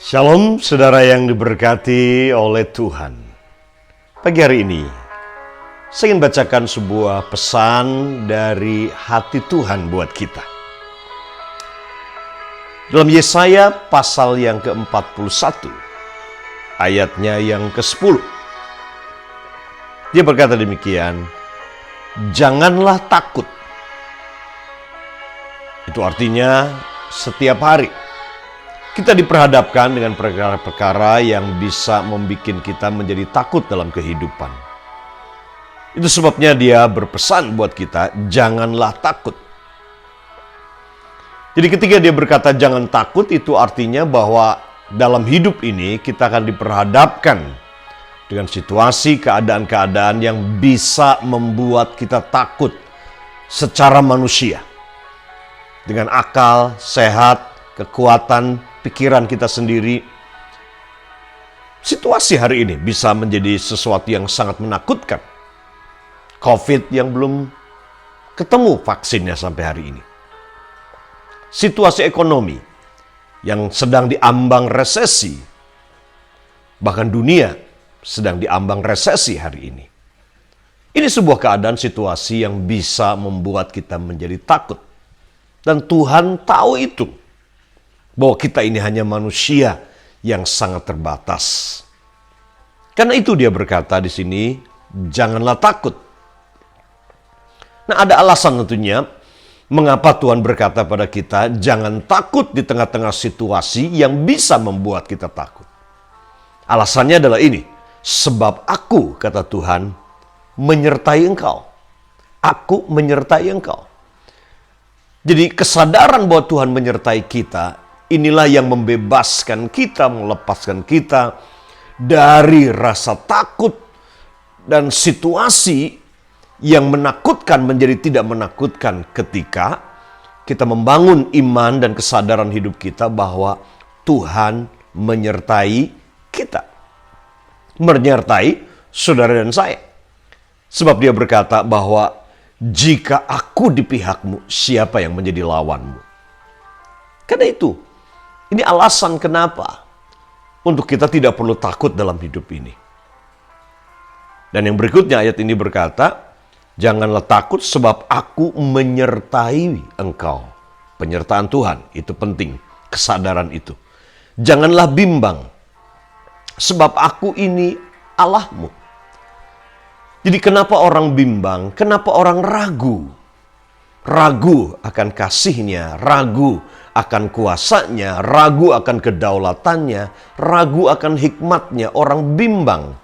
Shalom saudara yang diberkati oleh Tuhan. Pagi hari ini, saya ingin bacakan sebuah pesan dari hati Tuhan buat kita. Dalam Yesaya pasal yang ke-41, ayatnya yang ke-10. Dia berkata demikian, janganlah takut. Itu artinya setiap hari kita diperhadapkan dengan perkara-perkara yang bisa membuat kita menjadi takut dalam kehidupan. Itu sebabnya dia berpesan buat kita, janganlah takut. Jadi ketika dia berkata jangan takut, itu artinya bahwa dalam hidup ini kita akan diperhadapkan dengan situasi, keadaan-keadaan yang bisa membuat kita takut secara manusia. Dengan akal, sehat, kekuatan, pikiran kita sendiri. Situasi hari ini bisa menjadi sesuatu yang sangat menakutkan. COVID yang belum ketemu vaksinnya sampai hari ini. Situasi ekonomi yang sedang diambang resesi. Bahkan dunia sedang diambang resesi hari ini. Ini sebuah keadaan situasi yang bisa membuat kita menjadi takut. Dan Tuhan tahu itu. Bahwa kita ini hanya manusia yang sangat terbatas. Karena itu dia berkata di sini, janganlah takut. Nah, ada alasan tentunya mengapa Tuhan berkata pada kita, jangan takut di tengah-tengah situasi yang bisa membuat kita takut. Alasannya adalah ini, sebab aku, kata Tuhan, menyertai engkau. Aku menyertai engkau. Jadi kesadaran bahwa Tuhan menyertai kita, inilah yang membebaskan kita, melepaskan kita dari rasa takut dan situasi yang menakutkan menjadi tidak menakutkan ketika kita membangun iman dan kesadaran hidup kita bahwa Tuhan menyertai kita. Menyertai saudara dan saya. Sebab dia berkata bahwa jika aku di pihakmu, siapa yang menjadi lawanmu? Karena itu, ini alasan kenapa untuk kita tidak perlu takut dalam hidup ini. Dan yang berikutnya ayat ini berkata, janganlah takut sebab aku menyertai engkau. Penyertaan Tuhan, itu penting, kesadaran itu. Janganlah bimbang sebab aku ini Allahmu. Jadi kenapa orang bimbang? Kenapa orang ragu? Ragu akan kasihnya, ragu akan kuasanya, ragu akan kedaulatannya, ragu akan hikmatnya, orang bimbang.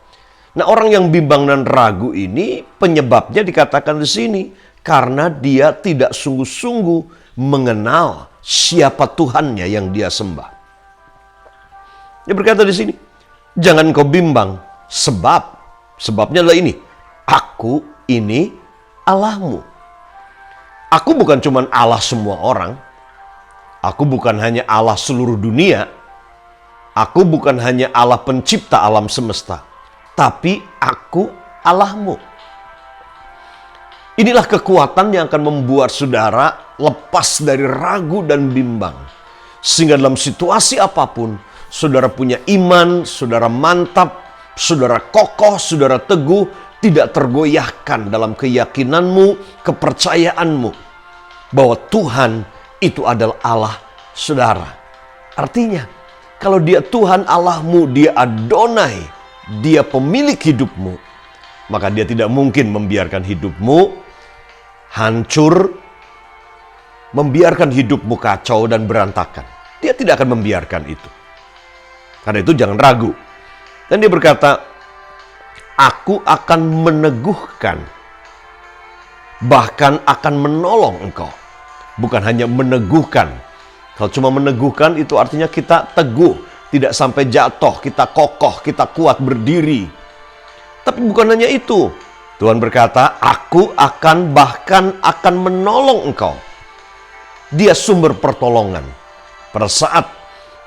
Nah, orang yang bimbang dan ragu ini penyebabnya dikatakan di sini karena dia tidak sungguh-sungguh mengenal siapa Tuhannya yang dia sembah. Dia berkata di sini, jangan kau bimbang sebabnya adalah ini, aku ini Allahmu. Aku bukan cuma Allah semua orang. Aku bukan hanya Allah seluruh dunia. Aku bukan hanya Allah pencipta alam semesta. Tapi aku Allahmu. Inilah kekuatan yang akan membuat saudara lepas dari ragu dan bimbang. Sehingga dalam situasi apapun, saudara punya iman, saudara mantap, saudara kokoh, saudara teguh, tidak tergoyahkan dalam keyakinanmu, kepercayaanmu. Bahwa Tuhan itu adalah Allah saudara. Artinya, kalau dia Tuhan Allahmu, dia Adonai, dia pemilik hidupmu, maka dia tidak mungkin membiarkan hidupmu hancur, membiarkan hidupmu kacau dan berantakan. Dia tidak akan membiarkan itu. Karena itu jangan ragu. Dan dia berkata, aku akan meneguhkan, bahkan akan menolong engkau. Bukan hanya meneguhkan. Kalau cuma meneguhkan itu artinya kita teguh, tidak sampai jatuh, kita kokoh, kita kuat berdiri. Tapi bukan hanya itu. Tuhan berkata, aku bahkan akan menolong engkau. Dia sumber pertolongan. Pada saat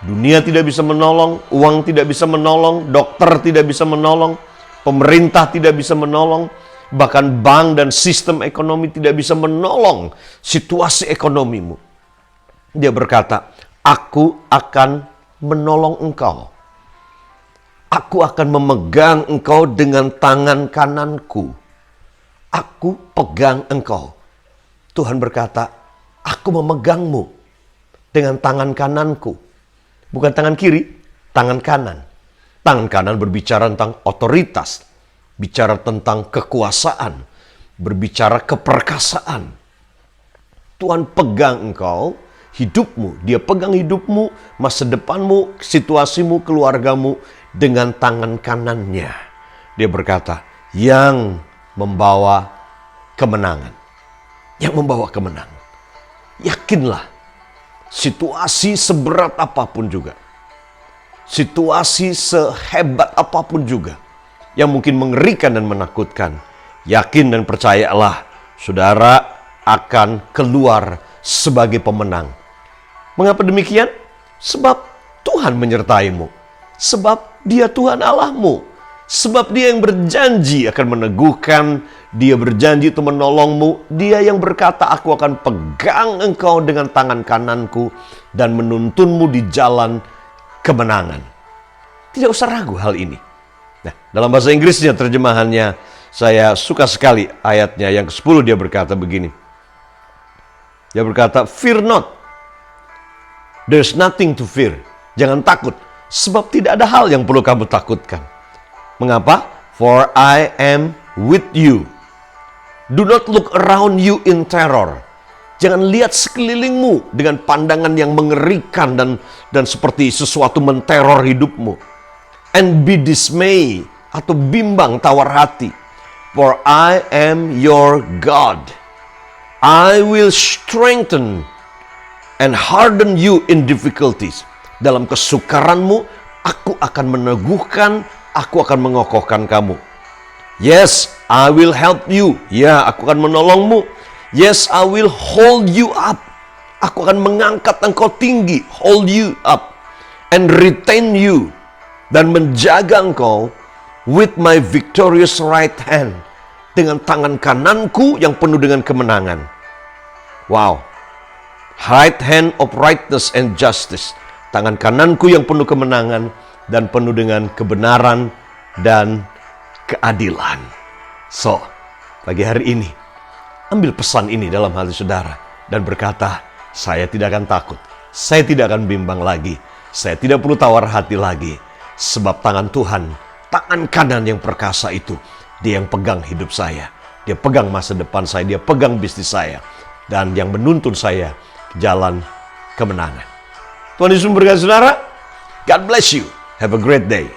dunia tidak bisa menolong, uang tidak bisa menolong, dokter tidak bisa menolong, pemerintah tidak bisa menolong, bahkan bank dan sistem ekonomi tidak bisa menolong situasi ekonomimu. Dia berkata, aku akan menolong engkau. Aku akan memegang engkau dengan tangan kananku. Aku pegang engkau. Tuhan berkata, aku memegangmu dengan tangan kananku. Bukan tangan kiri, tangan kanan. Tangan kanan berbicara tentang otoritas, bicara tentang kekuasaan, berbicara keperkasaan. Tuhan pegang engkau, hidupmu. Dia pegang hidupmu, masa depanmu, situasimu, keluargamu dengan tangan kanannya. Dia berkata, yang membawa kemenangan. Yang membawa kemenangan. Yakinlah, situasi seberat apapun juga, situasi sehebat apapun juga, yang mungkin mengerikan dan menakutkan, yakin dan percayalah, saudara akan keluar sebagai pemenang. Mengapa demikian? Sebab Tuhan menyertaimu. Sebab Dia Tuhan Allahmu. Sebab Dia yang berjanji akan meneguhkan, Dia berjanji untuk menolongmu. Dia yang berkata, aku akan pegang engkau dengan tangan kananku dan menuntunmu di jalan kemenangan. Tidak usah ragu hal ini. Nah, dalam bahasa Inggrisnya, terjemahannya, saya suka sekali ayatnya yang ke-10. Dia berkata begini. Dia berkata, fear not. There's nothing to fear. Jangan takut. Sebab tidak ada hal yang perlu kamu takutkan. Mengapa? For I am with you. Do not look around you in terror. Jangan lihat sekelilingmu dengan pandangan yang mengerikan dan seperti sesuatu menteror hidupmu. And be dismayed, atau bimbang, tawar hati. For I am your God. I will strengthen and harden you in difficulties. Dalam kesukaranmu, aku akan meneguhkan, aku akan mengokohkan kamu. Yes, I will help you. Ya, aku akan menolongmu. Yes, I will hold you up. Aku akan mengangkat engkau tinggi. Hold you up. And retain you. Dan menjaga engkau with my victorious right hand. Dengan tangan kananku yang penuh dengan kemenangan. Wow. Right hand of righteousness and justice. Tangan kananku yang penuh kemenangan dan penuh dengan kebenaran dan keadilan. So, pagi hari ini, ambil pesan ini dalam hati saudara dan berkata, saya tidak akan takut, saya tidak akan bimbang lagi, saya tidak perlu tawar hati lagi, sebab tangan Tuhan, tangan kanan yang perkasa itu, Dia yang pegang hidup saya, Dia pegang masa depan saya, Dia pegang bisnis saya, dan yang menuntun saya ke jalan kemenangan. Tuhan Yesus memberkati saudara. God bless you. Have a great day.